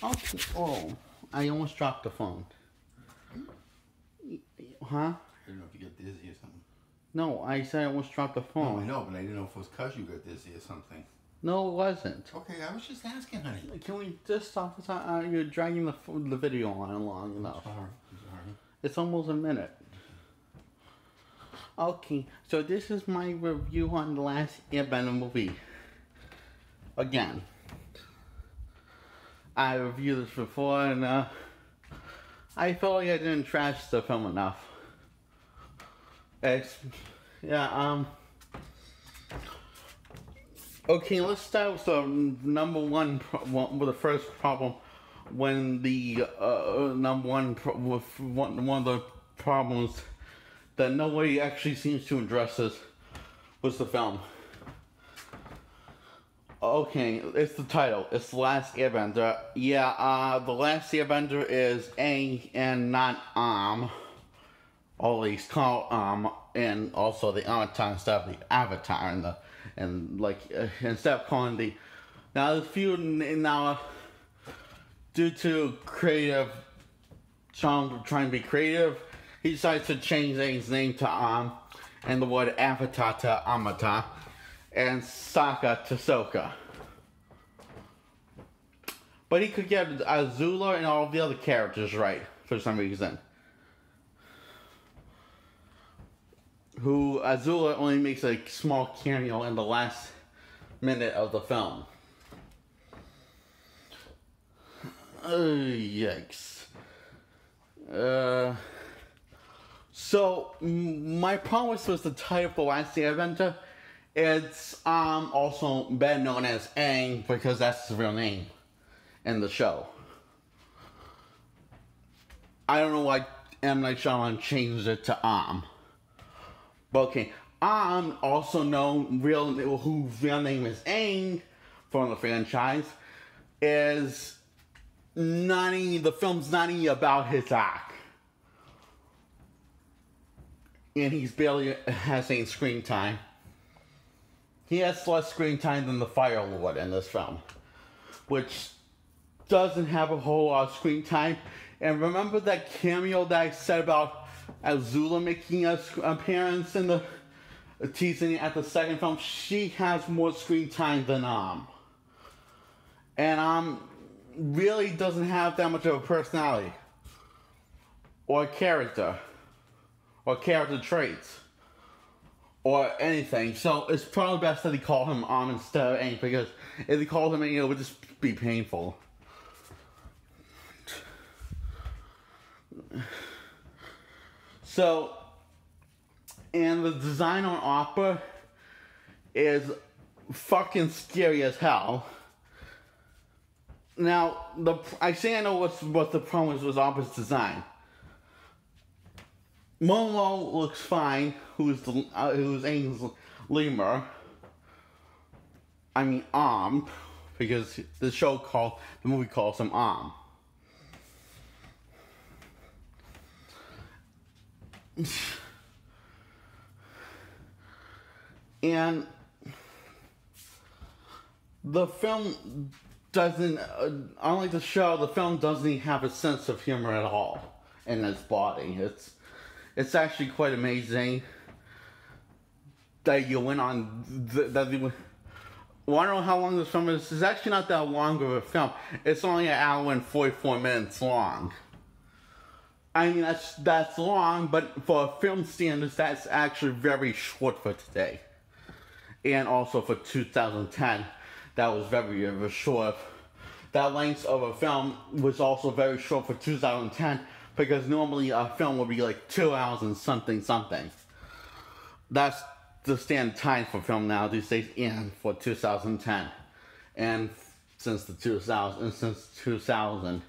Oh, oh, I almost dropped the phone. Huh? I didn't know if you got dizzy or something. No, I said I almost dropped the phone. No, I know, but I didn't know if it was because you got dizzy or something. No, it wasn't. Okay, I was just asking, honey. Can we just stop this? You're dragging the video on long enough. I'm sorry. It's almost a minute. Okay, so this is my review on the last Airbender movie. Again. I reviewed this before and I felt like I didn't trash the film enough. Okay, let's start with the number one, with the first problem. When the number one, one of the problems that nobody actually seems to address was the film. Okay, it's the title. It's The Last Airbender. Yeah, The Last Airbender is A and not or at least called and also the Avatar instead of the Avatar instead of calling the due to creative trying to be creative, he decides to change his name to and the word Avatar to Amata, and Sokka to Sokka. But he could get Azula and all the other characters right for some reason. Azula only makes a small cameo in the last minute of the film. Yikes. So, my problem was the title of The Last Airbender. It's also better known as Aang because that's his real name in the show. I don't know why M. Night Shyamalan changed it to But okay, also known whose real name is Aang from the franchise, is the film's not even about his act. And he's barely has any screen time. He has less screen time than the Fire Lord in this film, which doesn't have a whole lot of screen time. And remember that cameo that I said about Azula making an appearance in the teasing at the second film? She has more screen time than and really doesn't have that much of a personality or character or character traits or anything. So it's probably best that he call him instead of Aang, because if he called him Aang, it would just be painful. So, and the design on Appa is fucking scary as hell. Now, I know what the problem is with Appa's design. Momo looks fine, who's Aang's lemur. I mean, because the movie calls him And the film doesn't, unlike the show, the film doesn't even have a sense of humor at all in its body. It's actually quite amazing that you went on, well, I don't know how long this film is. It's actually not that long of a film. It's only an hour and 44 minutes long. I mean, that's long, but for film standards, that's actually very short for today. And also for 2010, that was very, very short. That length of a film was also very short for 2010, because normally a film would be like 2 hours and something. That's the standard time for film now these days, and for 2010. And since 2000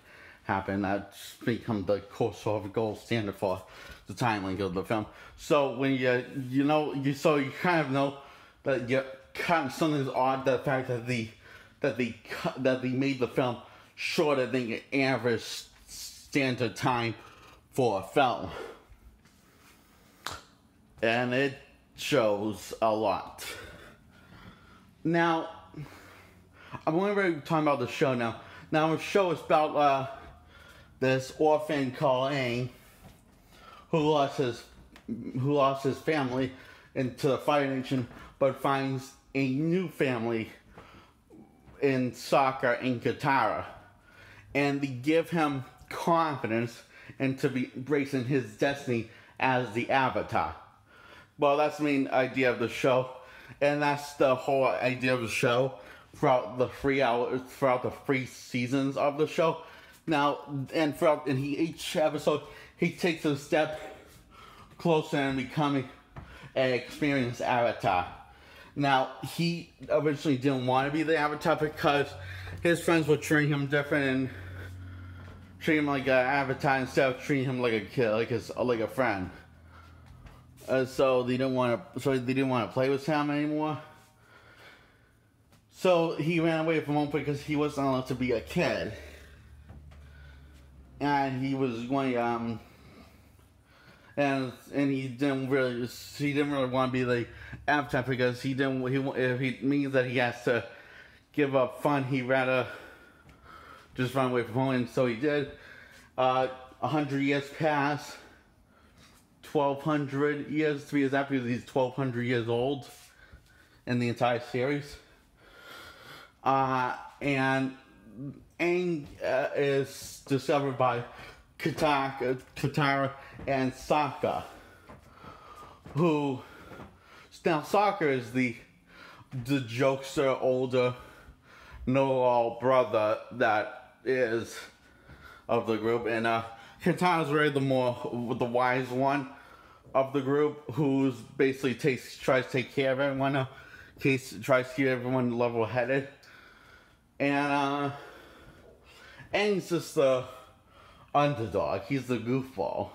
happened, that's become the sort of gold standard for the time length of the film. So when you kind of know that something's odd, the fact that they made the film shorter than your average standard time for a film, and it shows a lot. Now, I'm going to be talking about the show now. Now the show is about this orphan called Aang, who lost his family into the Fire Nation, but finds a new family in Sokka and Katara, and they give him confidence into embracing his destiny as the Avatar. Well, that's the main idea of the show, and that's the whole idea of the show throughout the 3 seasons of the show. Now, and each episode, he takes a step closer in becoming an experienced Avatar. Now, he originally didn't want to be the Avatar because his friends would treat him different and treat him like an Avatar instead of treating him like a kid, like a friend. So they didn't want to play with him anymore. So he ran away from home because he wasn't allowed to be a kid, and he was going and he didn't really want to be the Avatar because if he means that he has to give up fun, he'd rather just run away from home, and so he did. 100 years passed. 1,200 years, 3 years after he's 1,200 years old in the entire series. And Aang is discovered by Katara and Sokka, who now Sokka is the jokester, older, know-all brother that is of the group, and Katara's really the wise one of the group, who's basically tries to take care of everyone. Tries to keep everyone level-headed, and Aang's just the underdog. He's the goofball.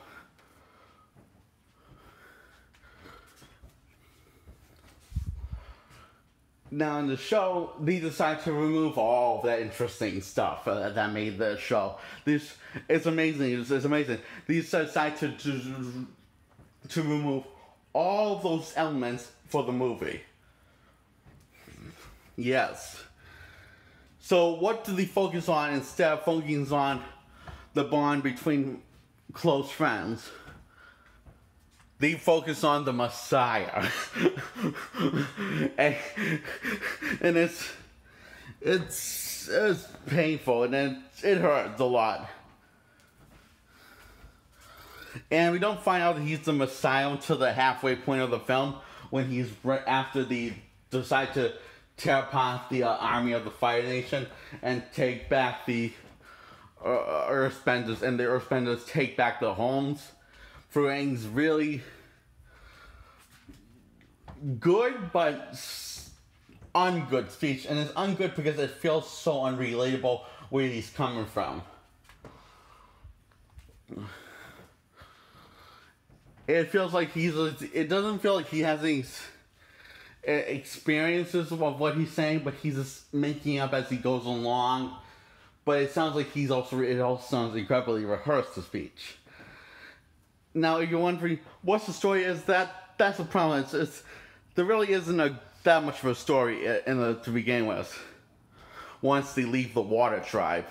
Now in the show, they decide to remove all of that interesting stuff that made the show. It's amazing. It's amazing. They decide to remove all those elements for the movie. Yes. So what do they focus on instead of focusing on the bond between close friends? They focus on the Messiah. and it's painful, and it hurts a lot. And we don't find out that he's the Messiah until the halfway point of the film, when he's after they decide to tear apart the army of the Fire Nation and take back the Earthbenders, and the Earthbenders take back the homes. Through Aang's really good but ungood speech, and it's ungood because it feels so unrelatable where he's coming from. It feels like it doesn't feel like he has any experiences of what he's saying, but he's just making up as he goes along. But it sounds like it also sounds incredibly rehearsed, the speech. Now, if you're wondering what's the story, that's the problem. There really isn't that much of a story to begin with. Once they leave the Water Tribe,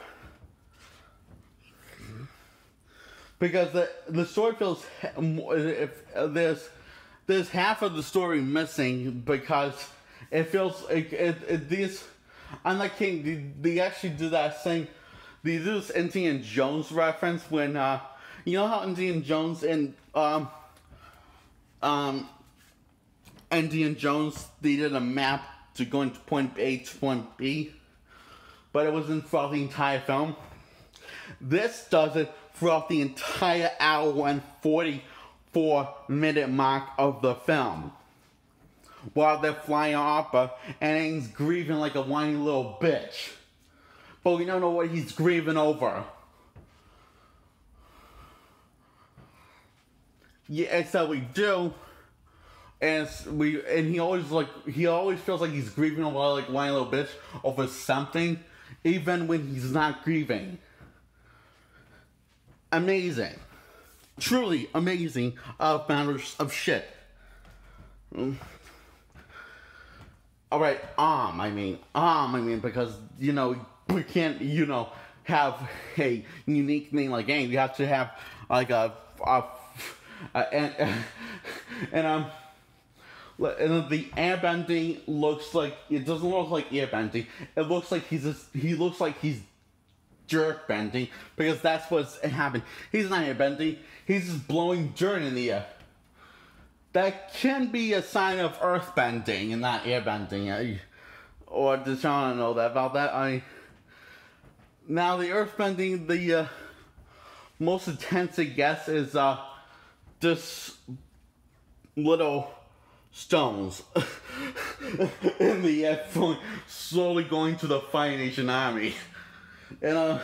because the story feels there's half of the story missing, because it feels like these. Unlike King, they actually do that thing. They do this Indiana Jones reference when. You know how Indiana Jones Indiana Jones, they did a map to going to point A to point B, but it wasn't throughout the entire film. This does it throughout the entire hour and 44-minute mark of the film, while they're flying opera and Aang's grieving like a whiny little bitch, but we don't know what he's grieving over. Yeah, except we do, and he always feels like he's grieving over like whiny little bitch over something, even when he's not grieving. Amazing, truly amazing matters of shit. All right, I mean, because we can't, have a unique name like game. You have to have like and the airbending looks like, it doesn't look like airbending. It looks like he looks like he's jerk bending, because that's what's happened. He's not airbending. He's just blowing dirt in the air. That can be a sign of earth bending and not airbending. Or does y'all know that about that? Now the earth bending, the most intense it gets is just little stones in the air slowly going to the Fire Nation army. And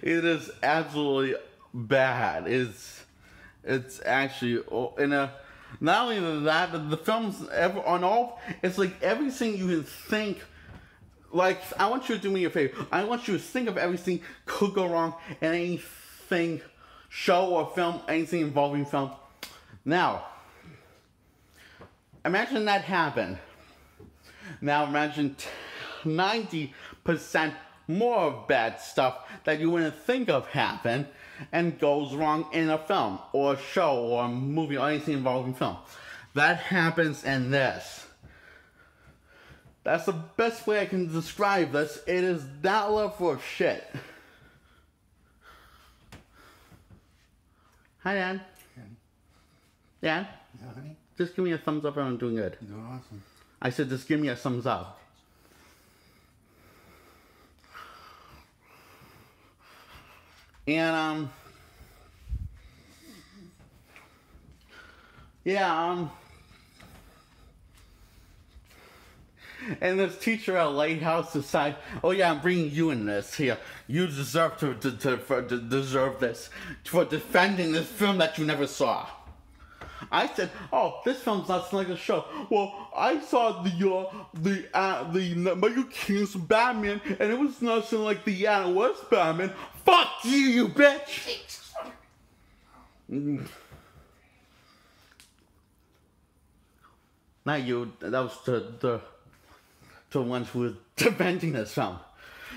it is absolutely bad. It's actually, and not only that, the film's it's like everything you can think. Like, I want you to do me a favor. I want you to think of everything could go wrong in anything, show or film, anything involving film. Now, imagine that happened. Now imagine 90% more of bad stuff that you wouldn't think of happen and goes wrong in a film or a show or a movie or anything involving film. That happens in this. That's the best way I can describe this. It is that level of shit. Hi, Dad. Dad? Yeah, honey? Just give me a thumbs up and I'm doing good. You're doing awesome. I said just give me a thumbs up. And, yeah, and this teacher at Lighthouse decided, oh yeah, I'm bringing you in this here. You deserve to deserve this for defending this film that you never saw. I said, oh, this film's not like a show. Well, I saw the Michael Keaton's Batman, and it was nothing like the Adam West Batman. Fuck you, you bitch! Not you. That was the ones who were defending this film.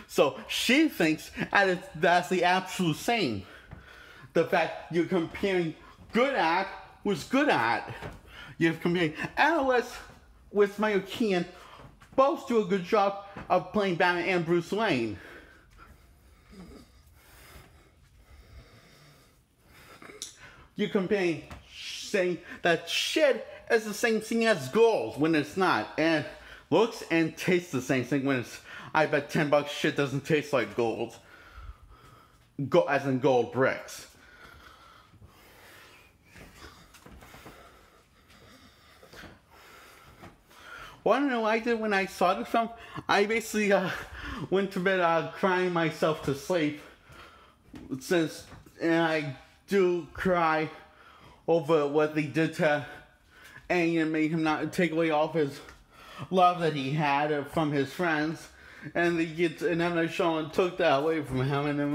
So she thinks that's the absolute same. The fact you're comparing good art with good art. You're comparing Adam West with Michael Keaton. Both do a good job of playing Batman and Bruce Wayne. You're comparing, saying that shit is the same thing as gold when it's not. And looks and tastes the same thing when it's, I bet $10 shit doesn't taste like gold. As in gold bricks. Well, I don't know what I did when I saw this film. I basically went to bed crying myself to sleep. And I do cry over what they did to Aang and made him not take away all of his love that he had from his friends, and then they show and took that away from him, and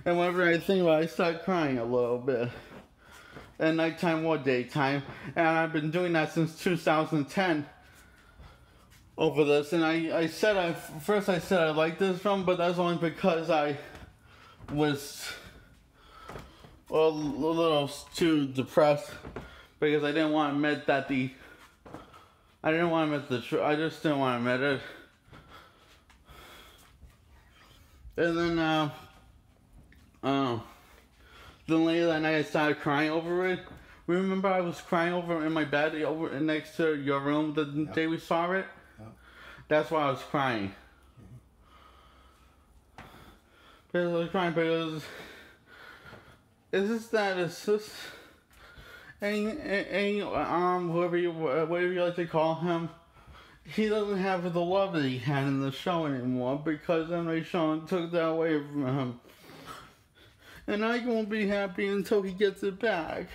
whenever I think about it, I start crying a little bit. At nighttime or daytime, and I've been doing that since 2010 over this. And I said I liked this film, but that's only because I was a little too depressed, because I didn't want to admit that I just didn't want to admit it. And then later that night I started crying over it. Remember I was crying over in my bed over next to your room the day we saw it? Yep. That's why I was crying. Because I was crying because whatever you like to call him, he doesn't have the love that he had in the show anymore, because then they took that away from him. And I won't be happy until he gets it back.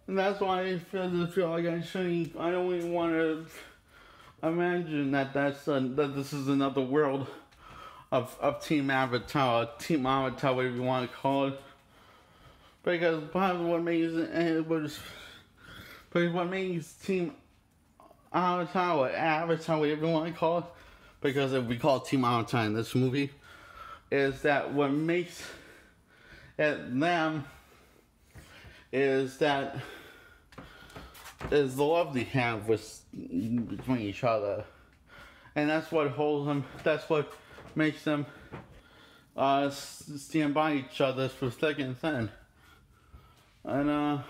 And that's why I feel like I don't even want to imagine that this is another world of Team Avatar, whatever you want to call it. Because part of what makes Team Avatar or Avatar, whatever you want to call it, because if we call it Team Avatar in this movie, is that what makes it them is that is the love they have between each other, and that's what holds them. That's what makes them stand by each other for thick and thin, and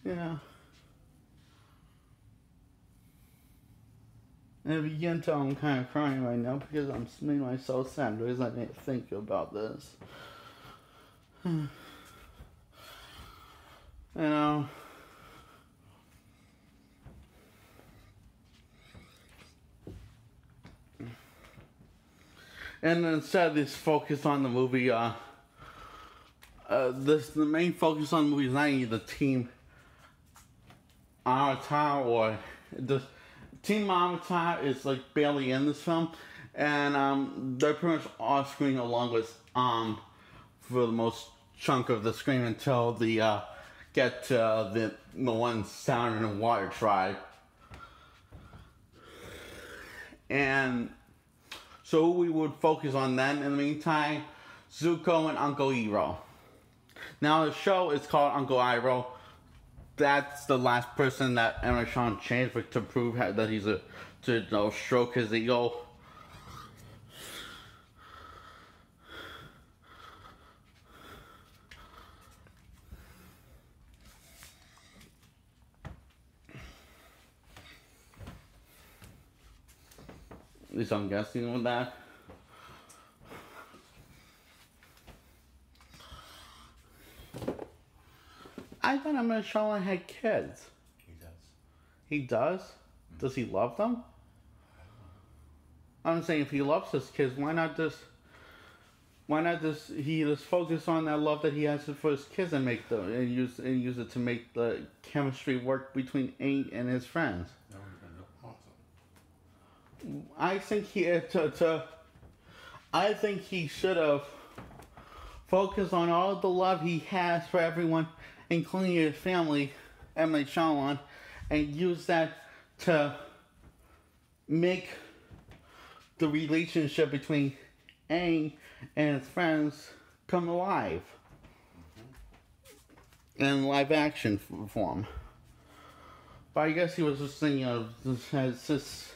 yeah. And if you can tell, I'm kind of crying right now because I'm making myself sad because I didn't think about this. You know. And instead, this focus on the movie, the main focus on the movie is not even the team Avatar or the Team Avatar is like barely in this film, and they're pretty much off screen along with for the most chunk of the screen until the get to the one sound and water tribe. And so we would focus on them in the meantime, Zuko and Uncle Iroh. Now the show is called Uncle Iroh. That's the last person that M. Night Shyamalan changed to prove that he's to stroke his ego. At least I'm guessing with that. I thought M. Night Shyamalan had kids. He does. He does? Does he love them? I'm saying if he loves his kids, why not just he just focus on that love that he has for his kids and make and use it to make the chemistry work between Aang and his friends. That would have been awesome. I think he should have focused on all the love he has for everyone, including his family, M. Night Shyamalan, and use that to make the relationship between Aang and his friends come alive in live action form. But I guess he was just thinking of this.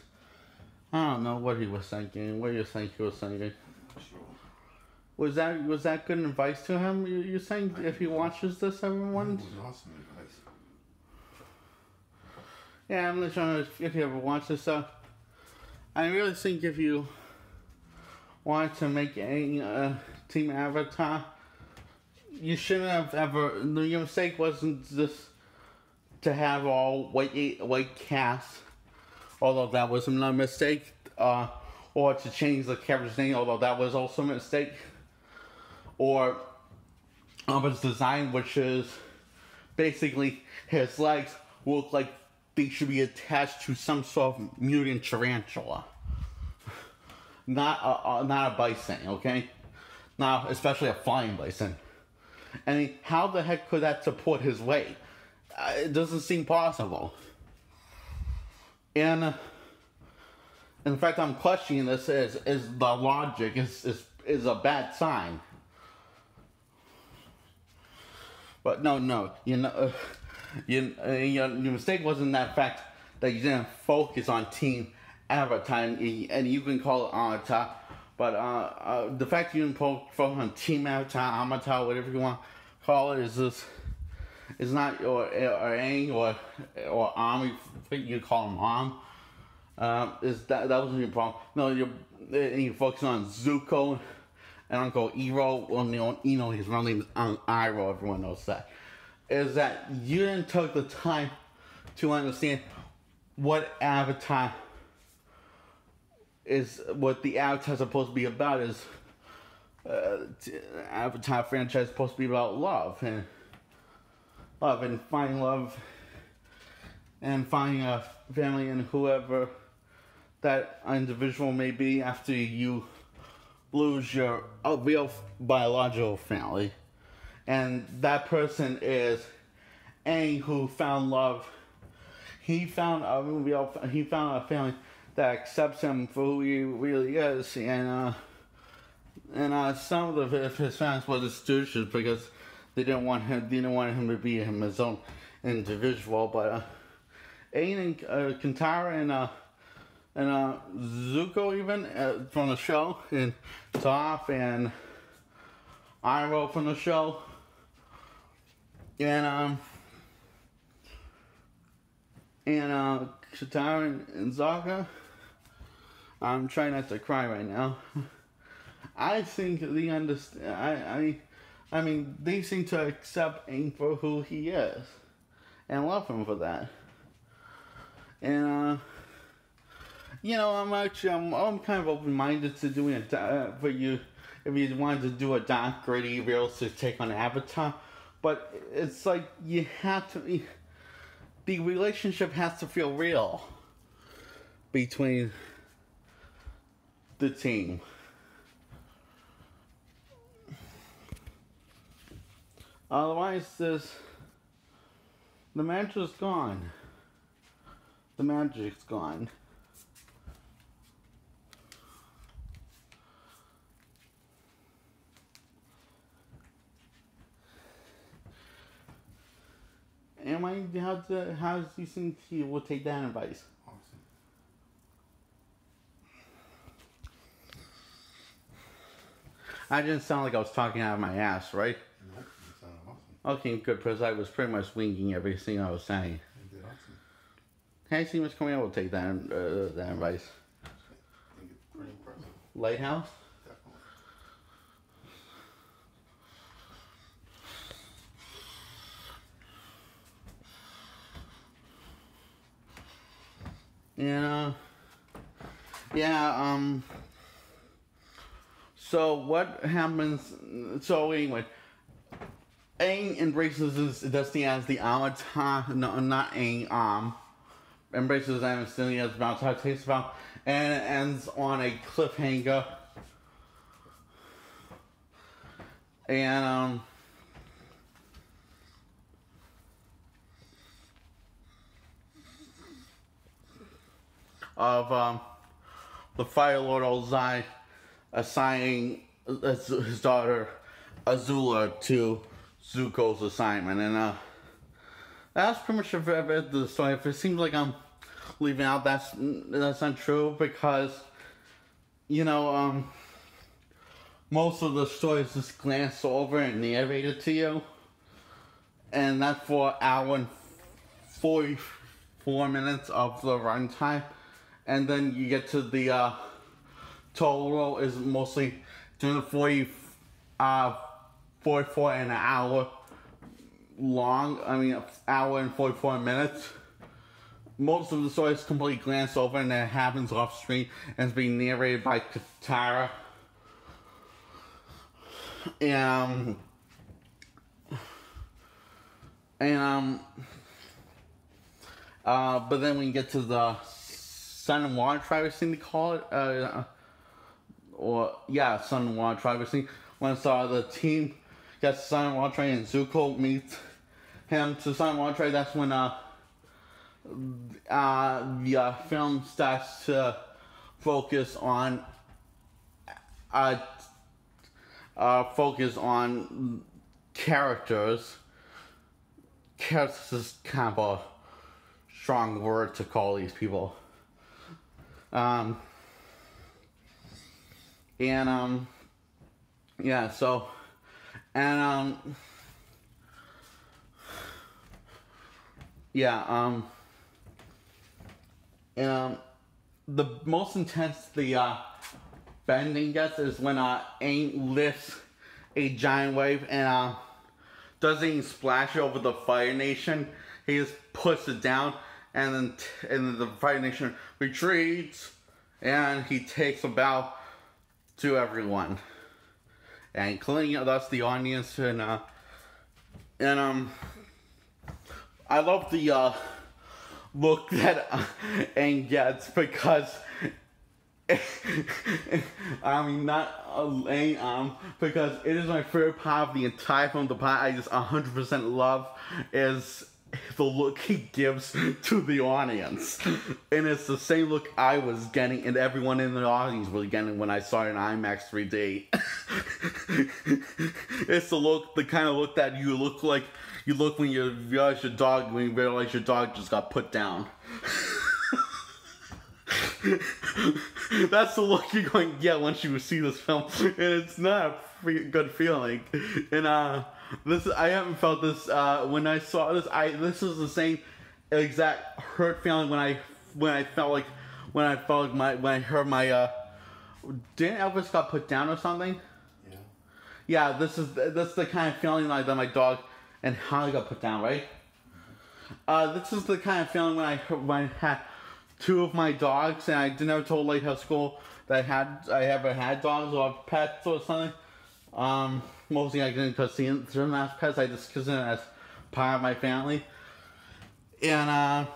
I don't know what he was thinking. What do you think he was thinking? Sure. Was that good advice to him? You saying if he watches this, everyone? It was awesome advice. Yeah, I'm not sure if you ever watch this stuff. I really think if you wanted to make a Team Avatar, you shouldn't have ever. Your mistake wasn't just to have all white cast, although that was another mistake, or to change the character's name, although that was also a mistake, or his design, which is basically his legs look like they should be attached to some sort of mutant tarantula. Not a bison, okay? Now, especially a flying bison. I mean, how the heck could that support his weight? It doesn't seem possible. And in fact, I'm questioning this. Is the logic is a bad sign? But no, your mistake wasn't that fact that you didn't focus on Team Avatar, and you can call it Avatar, but the fact you didn't focus on Team Avatar, whatever you want to call it, is not or Aang or Arm. You call him Arm. Is that wasn't your problem? No, you focus on Zuko and Uncle Iroh. Well, his real name is Iroh. Everyone knows that. Is that you didn't take the time to understand what Avatar is, what the Avatar is supposed to be about is Avatar franchise is supposed to be about love and finding love and finding a family and whoever that individual may be after you lose your real biological family. And that person is Aang who found love. He found a family that accepts him for who he really is, and some of his fans were the stooges because they didn't want him to be his own individual. But Aang and Kintara and Zuko even from the show, and Toph and Iroh from the show, and Katara and Sokka. I'm trying not to cry right now. I think they understand. I mean, they seem to accept Aang for who he is, and love him for that. And I'm kind of open-minded to doing it for you if you wanted to do a dark, gritty, realistic take on Avatar. But it's like you have to. The relationship has to feel real between the team. Otherwise, the magic's gone. The magic's gone. How do you think he will take that advice? Awesome. I didn't sound like I was talking out of my ass, right? Nope, you sounded awesome. Okay, good, because I was pretty much winging everything I was saying. You did awesome. Hey, see what's coming out will take that advice. I think it's pretty impressive. Lighthouse? Definitely. So what happens? So anyway, Aang embraces his destiny as the Avatar. No, not Aang. Embraces his destiny as the Avatar. Takes about, and it ends on a cliffhanger. And of the Fire Lord Ozai assigning his daughter Azula to Zuko's assignment, and that's pretty much the story. If it seems like I'm leaving out, that's not true, because most of the story is just glanced over and narrated to you, and that's for an hour and 44 minutes of the runtime. And then you get to the total is mostly during the 44 and an hour long. I mean, hour and 44 minutes. Most of the story is completely glanced over, and it happens off screen and it's being narrated by Katara. But then when you get to the Sun and Water Tribe, I think they call it, Sun and Water Tribe. I think when the team gets Sun and Water Tribe and Zuko meets him to Sun and Water Tribe, that's when the film starts to focus on characters. Characters is kind of a strong word to call these people. So the most intense the bending gets is when Aang lifts a giant wave and doesn't even splash over the Fire Nation. He just puts it down, and then the Fire Nation retreats, and he takes a bow to everyone, and including thus the audience. And I love the look that Aang gets, because I mean, not Aang, because it is my favorite part of the entire film. The part I just 100% love is the look he gives to the audience. And it's the same look I was getting and everyone in the audience was getting when I saw it in IMAX 3D. It's the kind of look that you look when you realize your dog just got put down. That's the look you're going to get once you see this film, and it's not a good feeling. And I haven't felt this when I saw this. This is the same exact hurt feeling when I heard my didn't Elvis got put down or something? Yeah. Yeah, that's the kind of feeling like that my dog and Holly got put down, right? This is the kind of feeling when I had two of my dogs, and I never told Lighthouse School that I ever had dogs or pets or something. Mostly I didn't consider them as pets, I just consider them as part of my family. And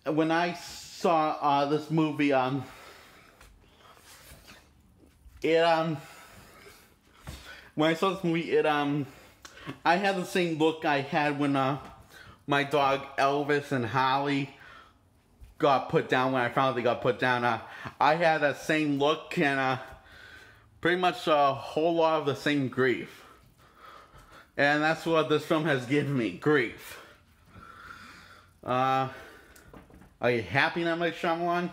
when I saw this movie, when I saw this movie, I had the same look I had when my dog Elvis and Holly got put down. When I found out they got put down, I had that same look and pretty much a whole lot of the same grief. And that's what this film has given me, grief. Are you happy now, Mike Shyamalan?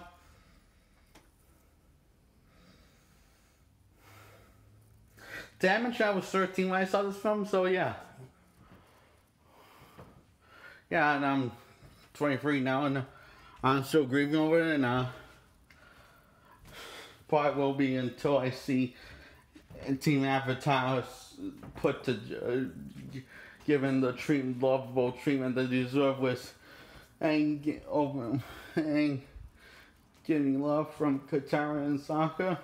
Damn, I mentioned I was 13 when I saw this film, so yeah. Yeah, and I'm 23 now, and I'm still grieving over it, and probably will be until I see Team Avatar put to given the lovable treatment they deserve and getting love from Katara and Sokka.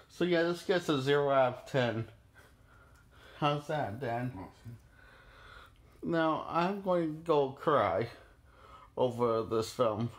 So yeah, this gets a 0 out of 10. How's that, Dan? Awesome. Now, I'm going to go cry over this film.